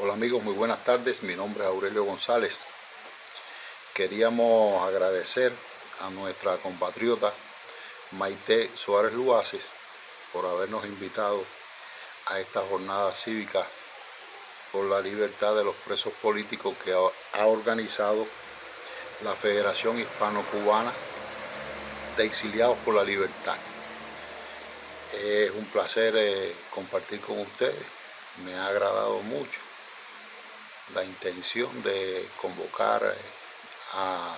Hola amigos, muy buenas tardes. Mi nombre es Aurelio González. Queríamos agradecer a nuestra compatriota Maite Suárez Luaces por habernos invitado a estas jornadas cívicas por la libertad de los presos políticos que ha organizado la Federación Hispano-Cubana de Exiliados por la Libertad. Es un placer compartir con ustedes. Me ha agradado mucho la intención de convocar a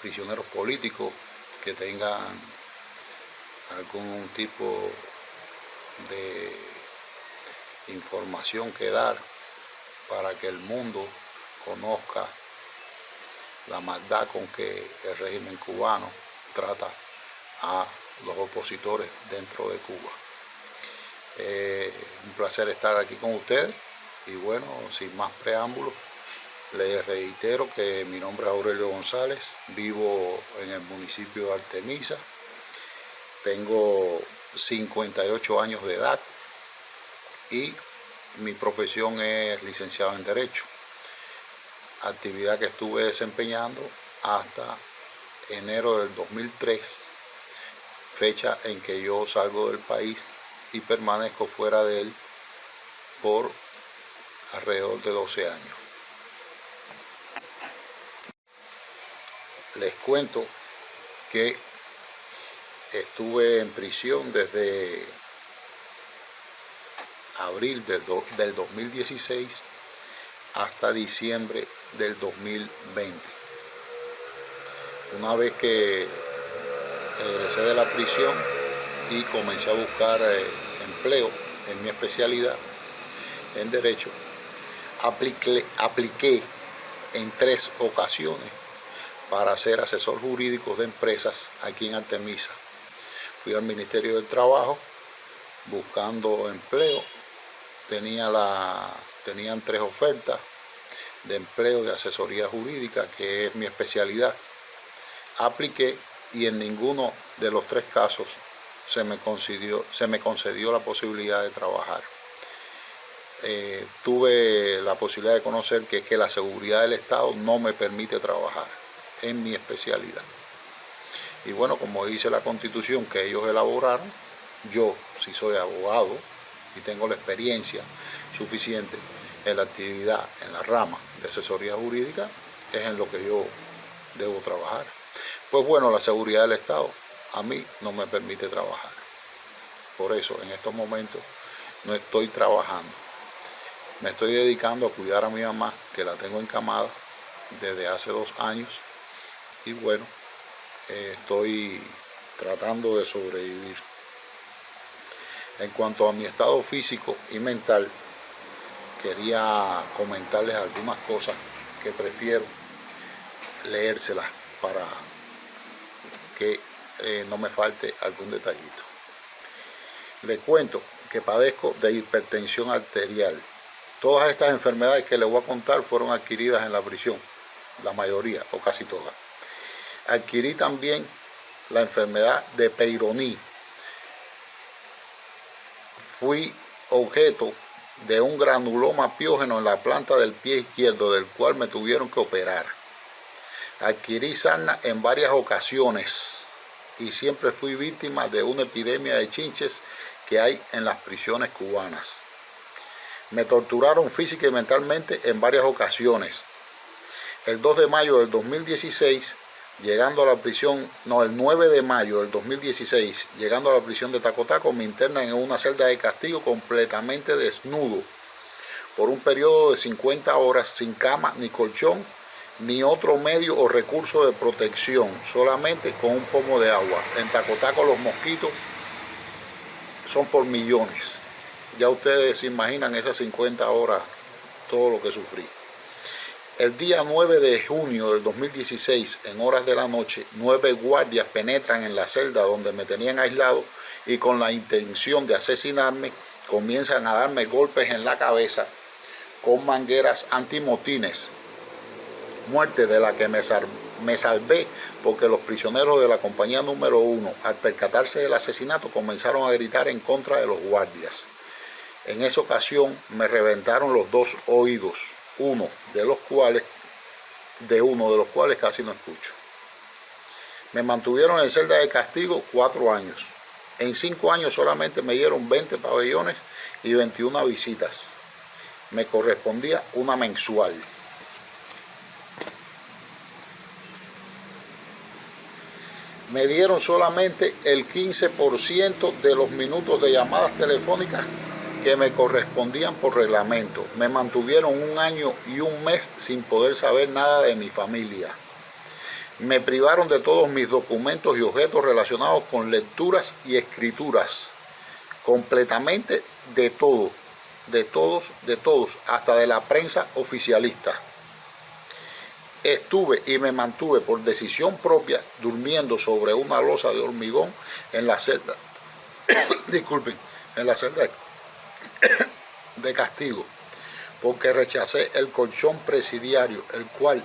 prisioneros políticos que tengan algún tipo de información que dar para que el mundo conozca la maldad con que el régimen cubano trata a los opositores dentro de Cuba. Un placer estar aquí con ustedes y bueno, sin más preámbulos, les reitero que mi nombre es Aurelio González, vivo en el municipio de Artemisa, tengo 58 años de edad y mi profesión es licenciado en Derecho, actividad que estuve desempeñando hasta enero del 2003, fecha en que yo salgo del país y permanezco fuera de él por alrededor de 12 años. Les cuento que estuve en prisión desde abril del 2016 hasta diciembre del 2020. Una vez que egresé de la prisión y comencé a buscar empleo en mi especialidad en Derecho, apliqué en 3 ocasiones para ser asesor jurídico de empresas aquí en Artemisa. Fui al Ministerio del Trabajo buscando empleo, tenían 3 ofertas de empleo de asesoría jurídica, que es mi especialidad. Apliqué y en ninguno de los 3 casos se me concedió la posibilidad de trabajar. Tuve la posibilidad de conocer que es que la seguridad del Estado no me permite trabajar en mi especialidad. Y bueno, como dice la Constitución que ellos elaboraron, yo, si soy abogado y tengo la experiencia suficiente en la actividad, en la rama de asesoría jurídica, es en lo que yo debo trabajar. Pues bueno, la seguridad del Estado a mí no me permite trabajar. Por eso, en estos momentos, no estoy trabajando. Me estoy dedicando a cuidar a mi mamá, que la tengo encamada desde hace 2 años. Y bueno, estoy tratando de sobrevivir. En cuanto a mi estado físico y mental, quería comentarles algunas cosas que prefiero leérselas para que no me falte algún detallito. Les cuento que padezco de hipertensión arterial. Todas estas enfermedades que les voy a contar fueron adquiridas en la prisión, la mayoría o casi todas. Adquirí también la enfermedad de Peyronie. Fui objeto de un granuloma piógeno en la planta del pie izquierdo, del cual me tuvieron que operar. Adquirí sarna en varias ocasiones y siempre fui víctima de una epidemia de chinches que hay en las prisiones cubanas. Me torturaron física y mentalmente en varias ocasiones. El 2 de mayo del 2016, llegando a la prisión, el 9 de mayo del 2016, llegando a la prisión de Tacotaco, me internan en una celda de castigo completamente desnudo por un periodo de 50 horas, sin cama ni colchón, ni otro medio o recurso de protección, solamente con un pomo de agua. En Tacotaco los mosquitos son por millones. Ya ustedes se imaginan esas 50 horas, todo lo que sufrí. El día 9 de junio del 2016, en horas de la noche, 9 guardias penetran en la celda donde me tenían aislado y con la intención de asesinarme, comienzan a darme golpes en la cabeza con mangueras antimotines. Muerte de la que me salvé porque los prisioneros de la compañía número 1, al percatarse del asesinato, comenzaron a gritar en contra de los guardias. En esa ocasión me reventaron los 2 oídos, uno de los cuales casi no escucho. Me mantuvieron en celda de castigo 4 años. En 5 años solamente me dieron 20 pabellones y 21 visitas. Me correspondía una mensual. Me dieron solamente el 15% de los minutos de llamadas telefónicas que me correspondían por reglamento. Me mantuvieron 1 año y 1 mes sin poder saber nada de mi familia. Me privaron de todos mis documentos y objetos relacionados con lecturas y escrituras. Completamente de todo, de todos, hasta de la prensa oficialista. Estuve y me mantuve por decisión propia durmiendo sobre una losa de hormigón en la celda, disculpen, en la celda de castigo, porque rechacé el colchón presidiario, el cual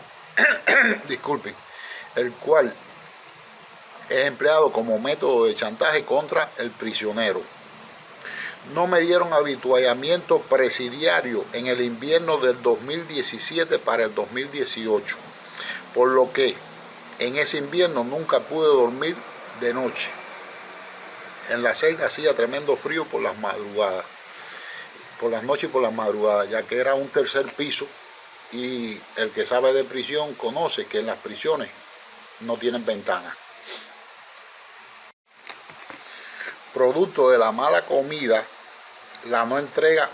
es empleado como método de chantaje contra el prisionero. No me dieron habituallamiento presidiario en el invierno del 2017 para el 2018, por lo que en ese invierno nunca pude dormir de noche. En la celda hacía tremendo frío por las madrugadas, por las noches y por las madrugadas, ya que era un tercer piso y el que sabe de prisión conoce que en las prisiones no tienen ventanas. Producto de la mala comida, la no entrega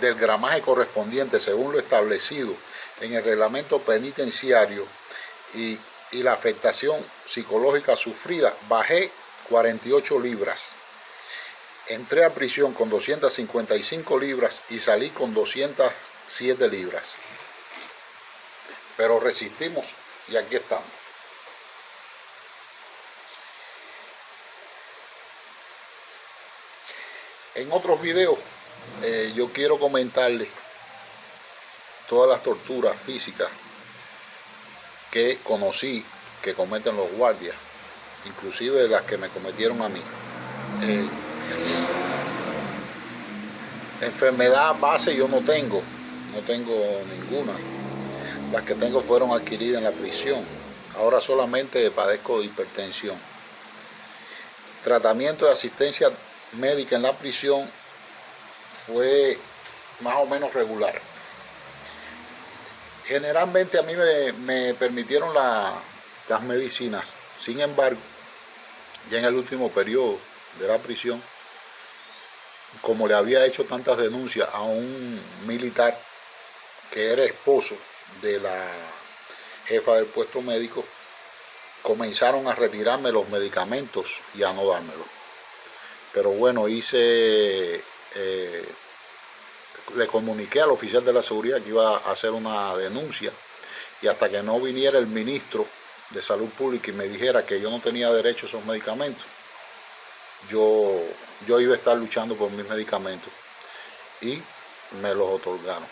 del gramaje correspondiente según lo establecido en el reglamento penitenciario y la afectación psicológica sufrida, bajé 48 libras. Entré a prisión con 255 libras y salí con 207 libras. Pero resistimos y aquí estamos. En otros videos yo quiero comentarles todas las torturas físicas que conocí que cometen los guardias, inclusive las que me cometieron a mí. Enfermedad base yo no tengo ninguna. Las que tengo fueron adquiridas en la prisión. Ahora solamente padezco de hipertensión. Tratamiento de asistencia médica en la prisión fue más o menos regular. Generalmente a mí me permitieron las medicinas. Sin embargo, ya en el último periodo de la prisión, como le había hecho tantas denuncias a un militar que era esposo de la jefa del puesto médico, comenzaron a retirarme los medicamentos y a no dármelos. Pero bueno, le comuniqué al oficial de la seguridad que iba a hacer una denuncia, y hasta que no viniera el ministro de Salud Pública y me dijera que yo no tenía derecho a esos medicamentos, yo iba a estar luchando por mis medicamentos, y me los otorgaron.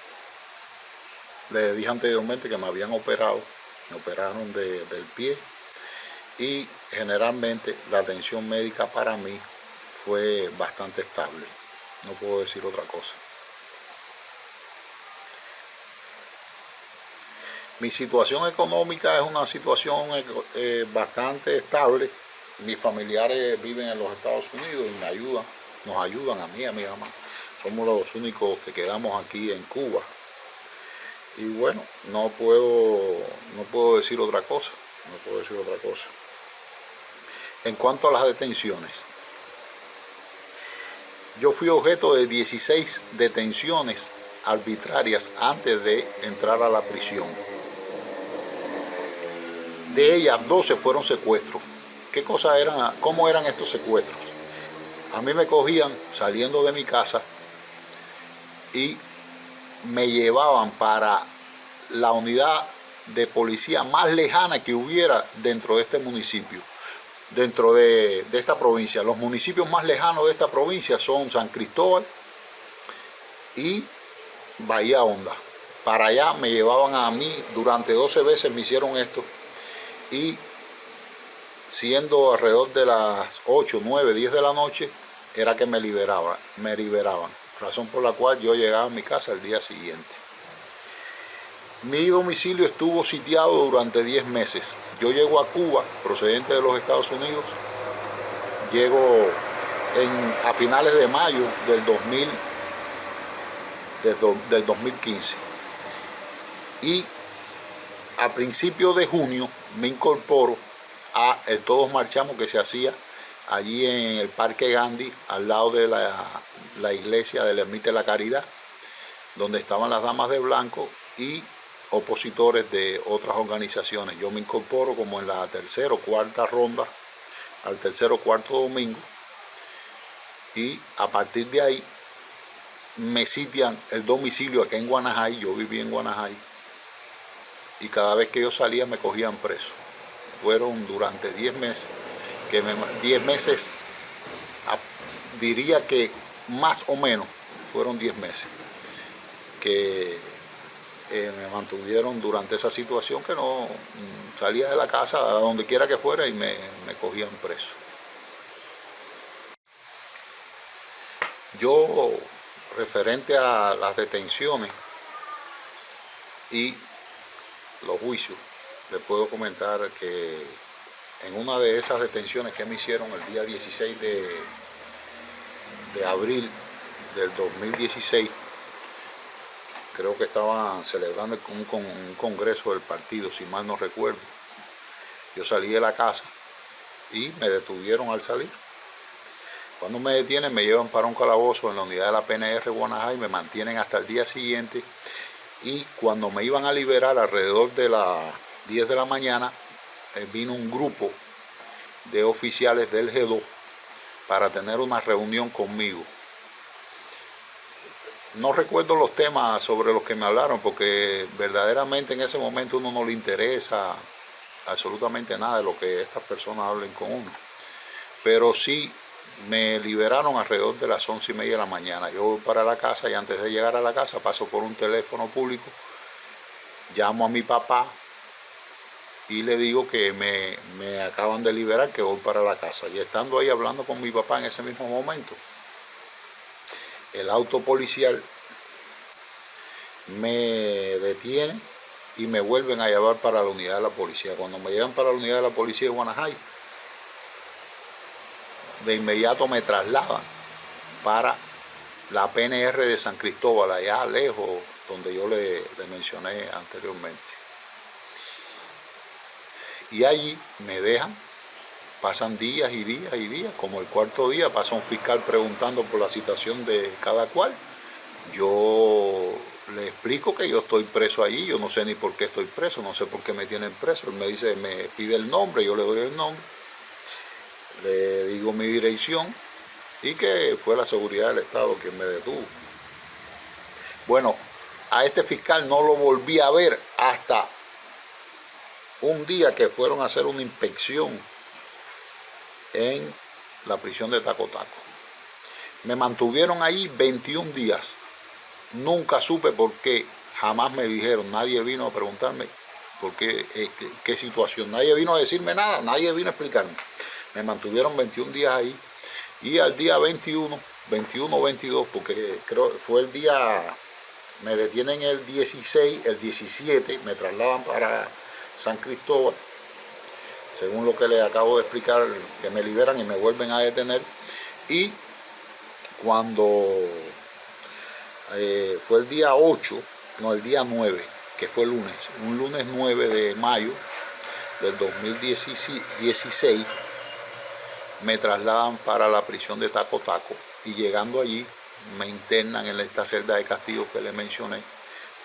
Les dije anteriormente que me habían operado, me operaron del pie, y generalmente la atención médica para mí fue bastante estable, no puedo decir otra cosa. Mi situación económica es una situación bastante estable. Mis familiares viven en los Estados Unidos y nos ayudan a mí y a mi mamá. Somos los únicos que quedamos aquí en Cuba. Y bueno, no puedo decir otra cosa. En cuanto a las detenciones, yo fui objeto de 16 detenciones arbitrarias antes de entrar a la prisión. De ellas, 12 fueron secuestros. ¿Cómo eran estos secuestros? A mí me cogían saliendo de mi casa y me llevaban para la unidad de policía más lejana que hubiera dentro de este municipio, dentro de esta provincia. Los municipios más lejanos de esta provincia son San Cristóbal y Bahía Honda. Para allá me llevaban a mí, durante 12 veces me hicieron esto, y siendo alrededor de las 8, 9, 10 de la noche, era que me liberaban. razón por la cual yo llegaba a mi casa al día siguiente. Mi domicilio estuvo sitiado durante 10 meses. Yo llego a Cuba, procedente de los Estados Unidos, llego a finales de mayo del 2015. Y a principios de junio me incorporo a el Todos Marchamos que se hacía allí en el Parque Gandhi, al lado de la iglesia de la Ermita de la Caridad, donde estaban las damas de blanco y opositores de otras organizaciones. Yo me incorporo como en la tercera o cuarta ronda, al tercer o cuarto domingo, y a partir de ahí me sitian el domicilio acá en Guanajay. Yo viví en Guanajay y cada vez que yo salía me cogían preso. Fueron durante 10 meses, 10 meses, diría que más o menos fueron 10 meses que me mantuvieron durante esa situación, que no salía de la casa a donde quiera que fuera y me cogían preso. Yo, referente a las detenciones y los juicios, les puedo comentar que en una de esas detenciones que me hicieron el día 16 de abril del 2016, creo que estaban celebrando un congreso del partido, si mal no recuerdo. Yo salí de la casa y me detuvieron al salir. Cuando me detienen, me llevan para un calabozo en la unidad de la PNR Guanajay, me mantienen hasta el día siguiente, y cuando me iban a liberar alrededor de las 10 de la mañana, vino un grupo de oficiales del G2 para tener una reunión conmigo. No recuerdo los temas sobre los que me hablaron, porque verdaderamente en ese momento uno no le interesa absolutamente nada de lo que estas personas hablen con uno. Pero sí me liberaron alrededor de las 11:30 de la mañana. Yo voy para la casa y antes de llegar a la casa paso por un teléfono público, llamo a mi papá y le digo que me acaban de liberar, que voy para la casa. Y estando ahí hablando con mi papá en ese mismo momento, el auto policial me detiene y me vuelven a llevar para la unidad de la policía. Cuando me llevan para la unidad de la policía de Guanajay, de inmediato me trasladan para la PNR de San Cristóbal, allá lejos, donde yo le mencioné anteriormente. Y allí me dejan, pasan días y días y días, como el cuarto día pasa un fiscal preguntando por la situación de cada cual. Yo le explico que yo estoy preso allí, yo no sé ni por qué estoy preso, no sé por qué me tienen preso. Él me dice, me pide el nombre, yo le doy el nombre, le digo mi dirección y que fue la seguridad del Estado quien me detuvo. Bueno, a este fiscal no lo volví a ver hasta un día que fueron a hacer una inspección en la prisión de Taco Taco. Me mantuvieron ahí 21 días. Nunca supe por qué, jamás me dijeron, nadie vino a preguntarme por qué situación. Nadie vino a decirme nada, nadie vino a explicarme. Me mantuvieron 21 días ahí y al día 21 o 22, porque creo que fue el día, me detienen el 16, el 17, me trasladan para San Cristóbal, según lo que les acabo de explicar, que me liberan y me vuelven a detener. Y cuando fue el día 8, no, el día 9, que fue lunes, un lunes 9 de mayo del 2016, me trasladan para la prisión de Taco Taco y llegando allí me internan en esta celda de castigo que les mencioné,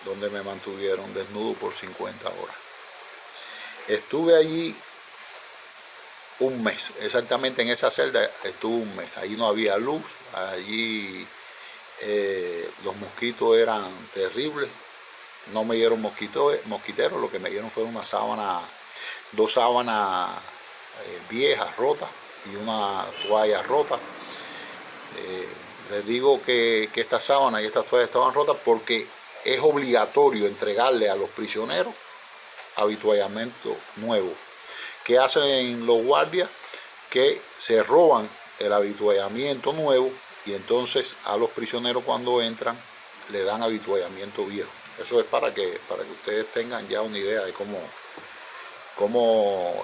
donde me mantuvieron desnudo por 50 horas. Estuve allí un mes, exactamente en esa celda estuve un mes. Allí no había luz, allí los mosquitos eran terribles. No me dieron mosquiteros, lo que me dieron fue una sábana, 2 sábanas viejas, rotas, y una toalla rota. Les digo que estas sábanas y estas toallas estaban rotas porque es obligatorio entregarle a los prisioneros habituallamiento nuevo. ¿Qué hacen los guardias? Que se roban el habituallamiento nuevo y entonces a los prisioneros cuando entran le dan avituallamiento viejo. Eso es para que ustedes tengan ya una idea de cómo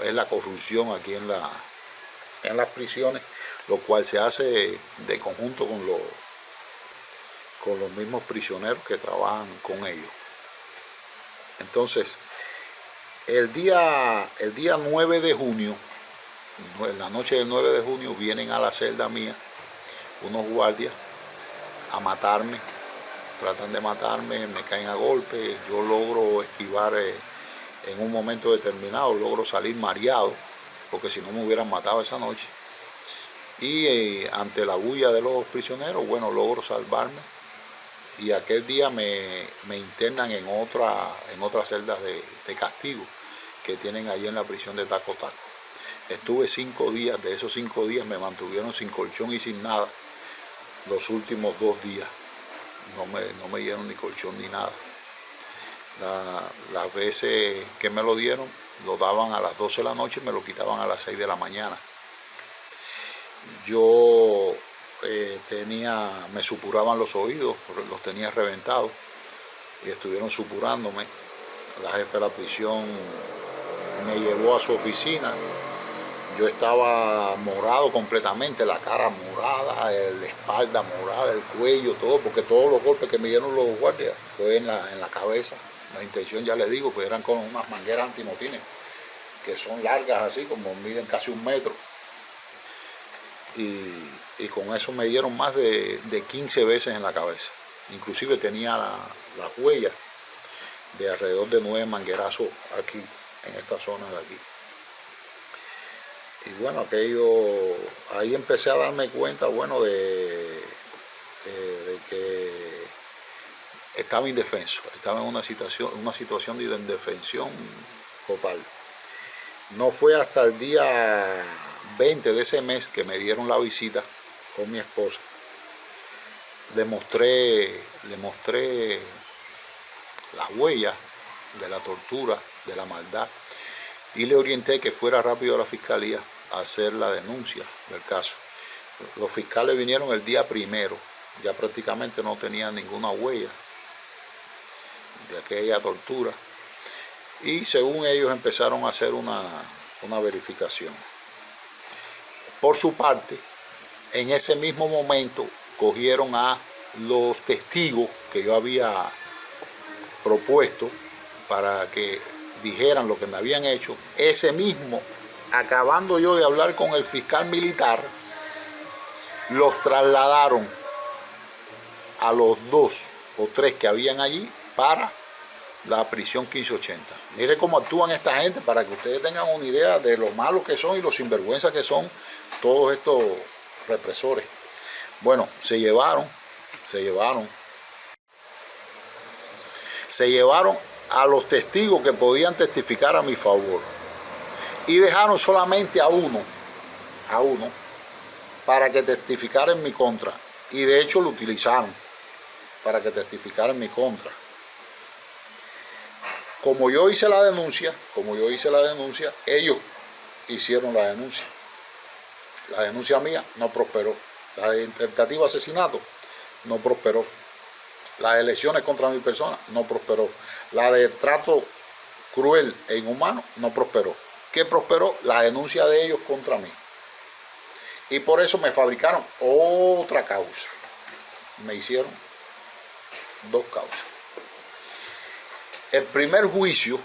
es la corrupción aquí en las prisiones, lo cual se hace de conjunto con los mismos prisioneros que trabajan con ellos. Entonces, el día 9 de junio, en la noche del 9 de junio, vienen a la celda mía unos guardias a matarme, tratan de matarme, me caen a golpe, yo logro esquivar en un momento determinado, logro salir mareado, porque si no me hubieran matado esa noche. Y ante la bulla de los prisioneros, bueno, logro salvarme. Y aquel día me internan en otras celdas de castigo que tienen allí en la prisión de Taco Taco. Estuve 5 días, de esos 5 días me mantuvieron sin colchón y sin nada. Los últimos 2 días no me dieron ni colchón ni nada. Las veces que me lo dieron, lo daban a las 12 de la noche y me lo quitaban a las 6 de la mañana. Yo me supuraban los oídos, los tenía reventados y estuvieron supurándome. La jefa de la prisión me llevó a su oficina. Yo estaba morado completamente, la cara morada, la espalda morada, el cuello, todo, porque todos los golpes que me dieron los guardias fue en la cabeza. La intención, ya les digo, eran con unas mangueras antimotines, que son largas así, como miden casi 1 metro. Y con eso me dieron más de 15 veces en la cabeza. Inclusive tenía la huella de alrededor de 9 manguerazos aquí, en esta zona de aquí. Y bueno, ahí empecé a darme cuenta, bueno, de que estaba indefenso, estaba en una situación de indefensión total. No fue hasta el día 20 de ese mes que me dieron la visita con mi esposa. Le mostré las huellas de la tortura, de la maldad, y le orienté que fuera rápido a la fiscalía a hacer la denuncia del caso. Los fiscales vinieron el día 1, ya prácticamente no tenían ninguna huella de aquella tortura, y según ellos empezaron a hacer una verificación. Por su parte, en ese mismo momento cogieron a los testigos que yo había propuesto para que dijeran lo que me habían hecho. Ese mismo, acabando yo de hablar con el fiscal militar, los trasladaron a los 2 o 3 que habían allí para la prisión 1580. Mire cómo actúan esta gente, para que ustedes tengan una idea de lo malos que son y lo sinvergüenza que son todos estos represores. Bueno, se llevaron a los testigos que podían testificar a mi favor y dejaron solamente a uno para que testificara en mi contra, y de hecho lo utilizaron para que testificara en mi contra. Como yo hice la denuncia, ellos hicieron la denuncia. La denuncia mía no prosperó. La de tentativa de asesinato no prosperó. La de lesiones contra mi persona no prosperó. La de trato cruel e inhumano no prosperó. ¿Qué prosperó? La denuncia de ellos contra mí. Y por eso me fabricaron otra causa. Me hicieron 2 causas. El primer juicio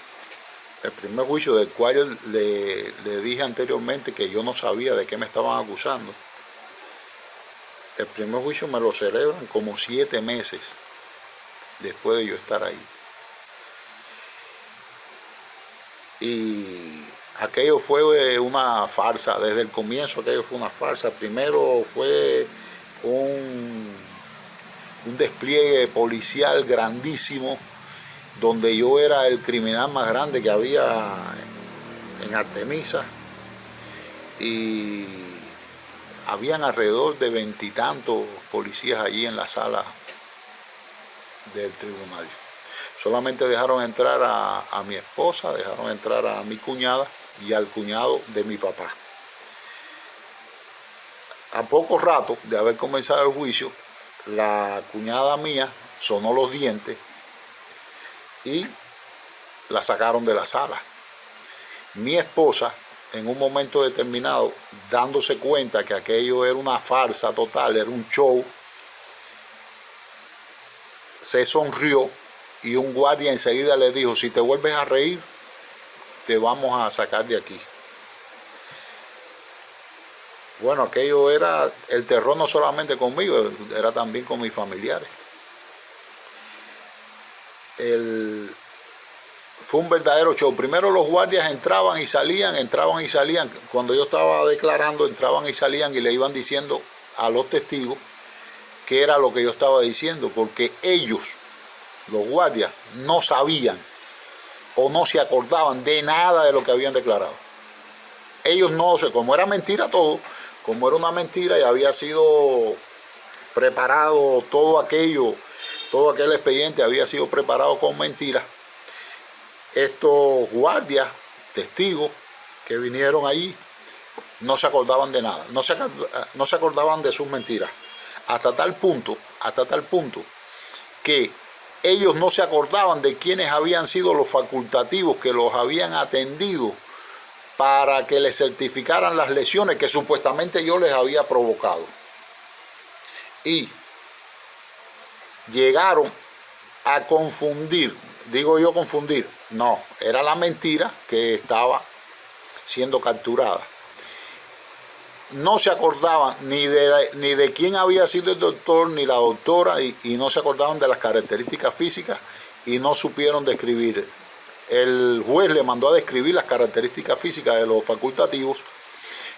del cual le dije anteriormente que yo no sabía de qué me estaban acusando, el primer juicio me lo celebran como 7 meses después de yo estar ahí. Y aquello fue una farsa, desde el comienzo aquello fue una farsa. Primero fue un despliegue policial grandísimo, donde yo era el criminal más grande que había en Artemisa, y habían alrededor de 20 y tantos policías allí en la sala del tribunal. Solamente dejaron entrar a mi esposa, dejaron entrar a mi cuñada y al cuñado de mi papá. a poco rato de haber comenzado el juicio, la cuñada mía sonó los dientes y la sacaron de la sala. Mi esposa, en un momento determinado, dándose cuenta que aquello era una farsa total, era un show, se sonrió y un guardia enseguida le dijo: si te vuelves a reír, te vamos a sacar de aquí. Bueno, aquello era el terror no solamente conmigo, era también con mis familiares. Fue un verdadero show. Primero los guardias entraban y salían. Cuando yo estaba declarando, entraban y salían y le iban diciendo a los testigos qué era lo que yo estaba diciendo, porque ellos, los guardias, no sabían o no se acordaban de nada de lo que habían declarado. Ellos no sé, como era mentira todo, como era una mentira y había sido preparado todo aquello, todo aquel expediente había sido preparado con mentiras, estos guardias, testigos que vinieron allí, no se acordaban de nada, no se acordaban de sus mentiras, hasta tal punto que ellos no se acordaban de quiénes habían sido los facultativos que los habían atendido para que les certificaran las lesiones que supuestamente yo les había provocado. Y llegaron a confundir, digo yo confundir, no, era la mentira que estaba siendo capturada. No se acordaban ni de quién había sido el doctor ni la doctora y no se acordaban de las características físicas y no supieron describir. El juez le mandó a describir las características físicas de los facultativos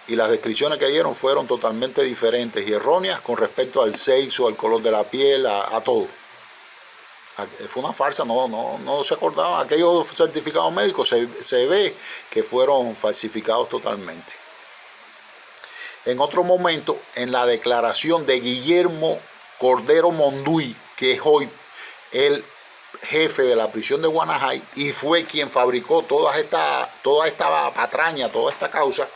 y las descripciones que dieron fueron totalmente diferentes y erróneas con respecto al sexo, al color de la piel, a todo. Fue una farsa, no se acordaban. Aquellos certificados médicos se ve que fueron falsificados totalmente. En otro momento, en la declaración de Guillermo Cordero Monduy, que es hoy el jefe de la prisión de Guanajay y fue quien fabricó toda esta patraña, toda esta causa,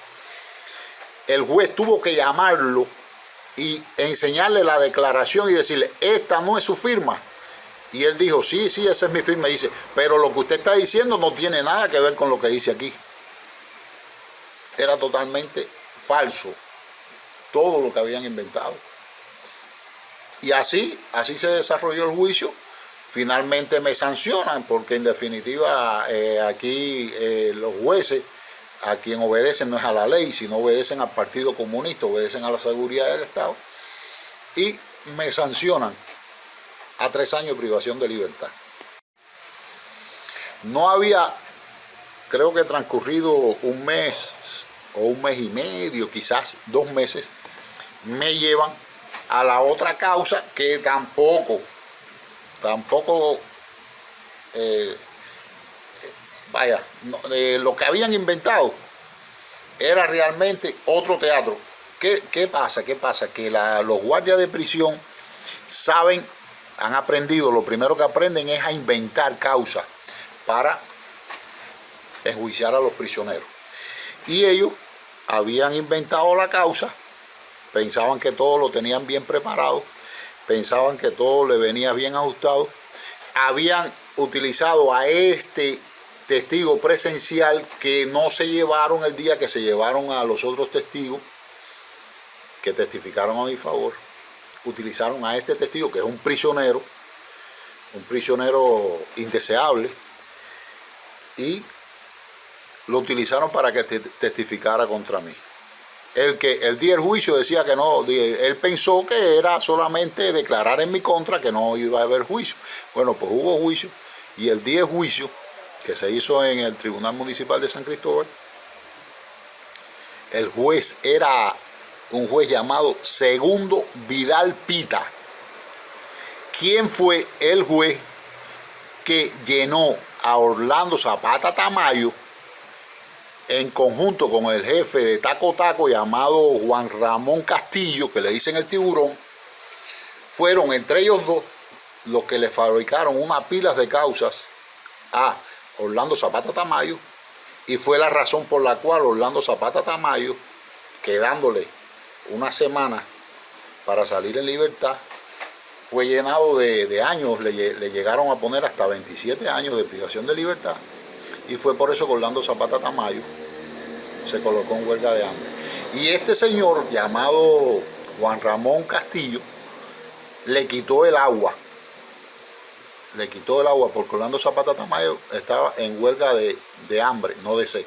el juez tuvo que llamarlo y enseñarle la declaración y decirle: esta no es su firma. Y él dijo: sí, esa es mi firma. Y dice: pero lo que usted está diciendo no tiene nada que ver con lo que dice aquí. Era totalmente falso todo lo que habían inventado. Y así se desarrolló el juicio. Finalmente me sancionan porque en definitiva aquí los jueces a quien obedecen no es a la ley, sino obedecen al Partido Comunista, obedecen a la seguridad del Estado, y me sancionan a 3 años de privación de libertad. No había, creo que transcurrido un mes o un mes y medio, quizás 2 meses, me llevan a la otra causa que tampoco lo que habían inventado era realmente otro teatro. ¿Qué pasa? Que los guardias de prisión saben, han aprendido, lo primero que aprenden es a inventar causas para enjuiciar a los prisioneros. Y ellos habían inventado la causa, pensaban que todo lo tenían bien preparado, pensaban que todo le venía bien ajustado, habían utilizado a este testigo presencial que no se llevaron el día que se llevaron a los otros testigos que testificaron a mi favor. Utilizaron a este testigo que es un prisionero indeseable, y lo utilizaron para que testificara contra mí. El día del juicio decía que no, él pensó que era solamente declarar en mi contra, que no iba a haber juicio. Bueno, pues hubo juicio, y el día del juicio, que se hizo en el Tribunal Municipal de San Cristóbal, el juez era un juez llamado Segundo Vidal Pita. ¿Quién fue el juez que llenó a Orlando Zapata Tamayo en conjunto con el jefe de Taco Taco llamado Juan Ramón Castillo, que le dicen el Tiburón? Fueron entre ellos dos los que le fabricaron unas pilas de causas a Orlando Zapata Tamayo, y fue la razón por la cual Orlando Zapata Tamayo, quedándole una semana para salir en libertad, fue llenado de años, le llegaron a poner hasta 27 años de privación de libertad, y fue por eso que Orlando Zapata Tamayo se colocó en huelga de hambre. Y este señor llamado Juan Ramón Castillo le quitó el agua. Le quitó el agua porque Orlando Zapata Tamayo estaba en huelga de hambre, no de sed.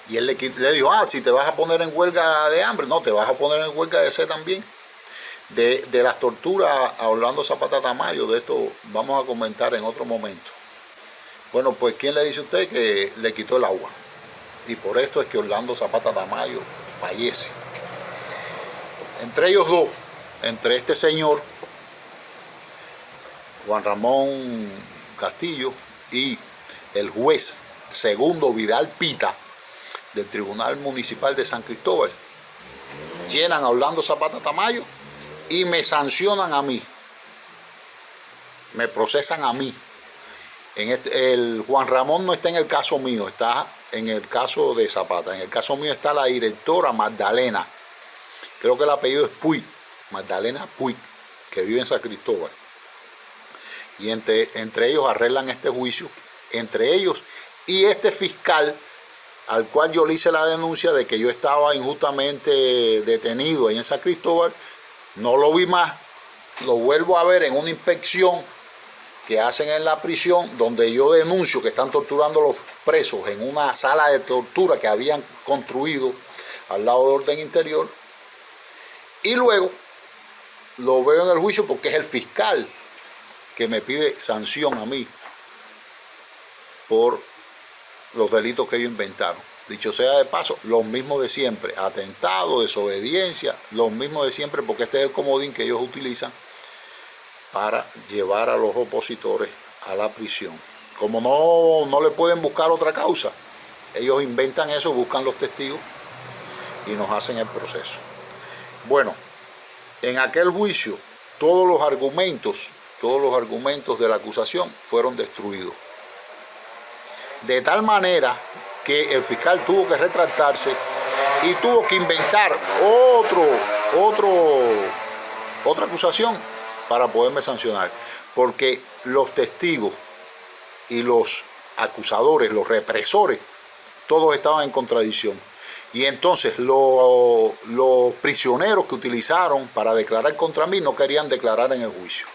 Y él le dijo, si te vas a poner en huelga de hambre, no, te vas a poner en huelga de sed también. De las torturas a Orlando Zapata Tamayo, de esto vamos a comentar en otro momento. Bueno, pues ¿quién le dice a usted que le quitó el agua? Y por esto es que Orlando Zapata Tamayo fallece. Entre ellos dos, entre este señor, Juan Ramón Castillo, y el juez Segundo Vidal Pita, del Tribunal Municipal de San Cristóbal, llenan a Orlando Zapata Tamayo y me sancionan a mí, me procesan a mí. El Juan Ramón no está en el caso mío, está en el caso de Zapata. En el caso mío está la directora Magdalena, creo que el apellido es Puig, Magdalena Puig, que vive en San Cristóbal. Y entre ellos arreglan este juicio, entre ellos y este fiscal al cual yo le hice la denuncia de que yo estaba injustamente detenido ahí en San Cristóbal. No lo vi más, lo vuelvo a ver en una inspección que hacen en la prisión, donde yo denuncio que están torturando a los presos en una sala de tortura que habían construido al lado de Orden Interior. Y luego lo veo en el juicio porque es el fiscal que me pide sanción a mí por los delitos que ellos inventaron. Dicho sea de paso, los mismos de siempre, atentado, desobediencia, los mismos de siempre, porque este es el comodín que ellos utilizan para llevar a los opositores a la prisión. Como no le pueden buscar otra causa, ellos inventan eso, buscan los testigos y nos hacen el proceso. Bueno, en aquel juicio todos los argumentos de la acusación fueron destruidos. De tal manera que el fiscal tuvo que retractarse y tuvo que inventar otra acusación para poderme sancionar, porque los testigos y los acusadores, los represores, todos estaban en contradicción. Y entonces los prisioneros que utilizaron para declarar contra mí no querían declarar en el juicio.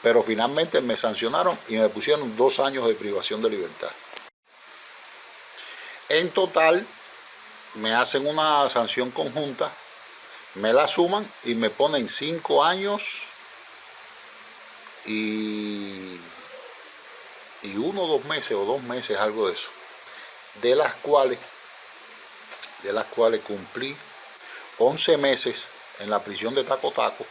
Pero finalmente me sancionaron y me pusieron 2 años de privación de libertad. En total me hacen una sanción conjunta, me la suman y me ponen 5 años y 1 o 2 meses o 2 meses, algo de eso, de las cuales cumplí 11 meses en la prisión de Taco Taco,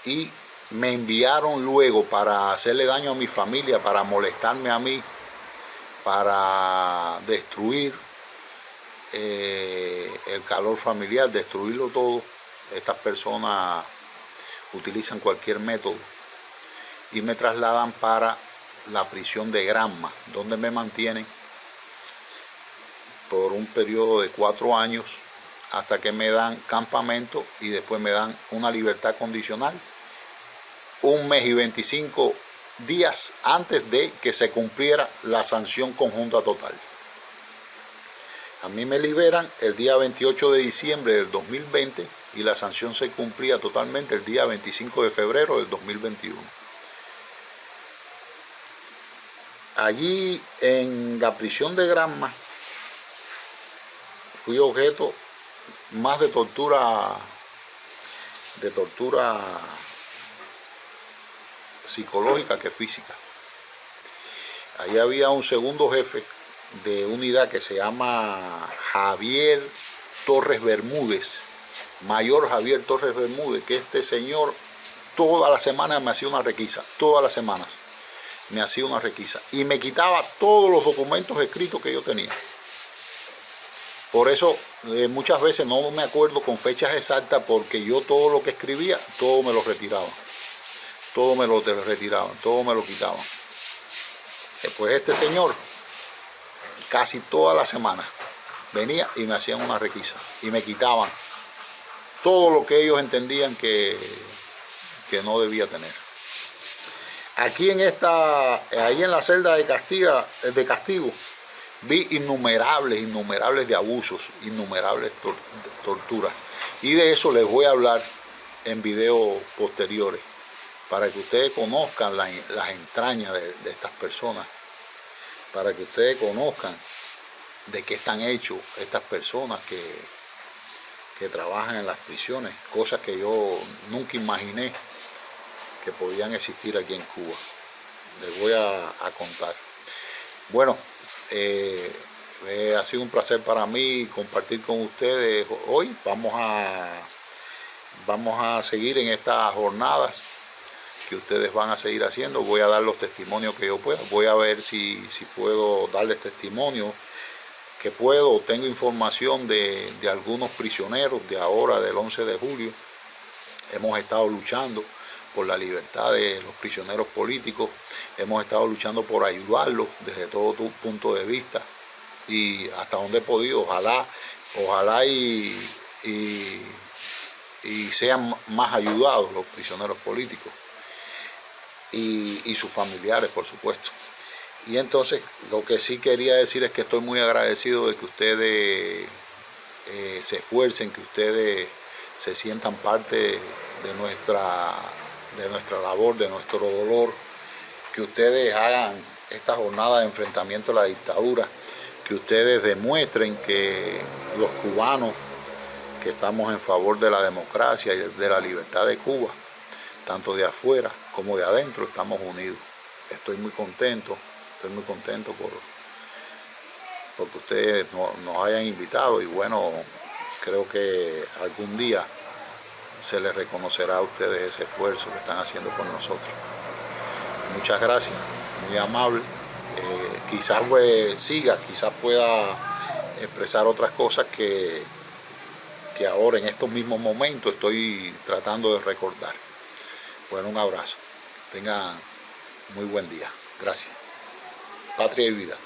y me enviaron luego para hacerle daño a mi familia, para molestarme a mí, para destruir el calor familiar, destruirlo todo. Estas personas utilizan cualquier método y me trasladan para la prisión de Granma, donde me mantienen por un periodo de 4 años hasta que me dan campamento y después me dan una libertad condicional 1 mes y 25 días antes de que se cumpliera la sanción conjunta total. A mí me liberan el día 28 de diciembre del 2020 y la sanción se cumplía totalmente el día 25 de febrero del 2021. Allí en la prisión de Granma fui objeto más de tortura psicológica que física. Allí había un segundo jefe de unidad que se llama Javier Torres Bermúdez, mayor Javier Torres Bermúdez, que este señor toda la semana me hacía una requisa, todas las semanas me hacía una requisa y me quitaba todos los documentos escritos que yo tenía. Por eso muchas veces no me acuerdo con fechas exactas, porque yo todo lo que escribía, todo me lo retiraban. Todo me lo retiraban, todo me lo quitaban. Pues este señor, casi toda la semana, venía y me hacían una requisa y me quitaban todo lo que ellos entendían que no debía tener. Aquí ahí en la celda de castigo, vi innumerables de abusos, innumerables torturas. Y de eso les voy a hablar en videos posteriores, para que ustedes conozcan las entrañas de estas personas, para que ustedes conozcan de qué están hechos estas personas que trabajan en las prisiones, cosas que yo nunca imaginé que podían existir aquí en Cuba. Les voy a contar. Bueno, ha sido un placer para mí compartir con ustedes hoy. Vamos a seguir en estas jornadas que ustedes van a seguir haciendo. Voy a dar los testimonios que yo pueda. Voy a ver si puedo darles testimonio que puedo. Tengo información de algunos prisioneros de ahora, del 11 de julio. Hemos estado luchando por la libertad de los prisioneros políticos. Hemos estado luchando por ayudarlos desde todo punto de vista y hasta donde he podido. Ojalá y sean más ayudados los prisioneros políticos y sus familiares, por supuesto. Y entonces lo que sí quería decir es que estoy muy agradecido de que ustedes se esfuercen, que ustedes se sientan parte de nuestra labor, de nuestro dolor, que ustedes hagan esta jornada de enfrentamiento a la dictadura, que ustedes demuestren que los cubanos que estamos en favor de la democracia y de la libertad de Cuba, tanto de afuera como de adentro, estamos unidos. Estoy muy contento porque ustedes nos hayan invitado y bueno, creo que algún día se les reconocerá a ustedes ese esfuerzo que están haciendo por nosotros. Muchas gracias, muy amable. Quizás quizás pueda expresar otras cosas que ahora en estos mismos momentos estoy tratando de recordar. Bueno, un abrazo. Tengan muy buen día. Gracias. Patria y vida.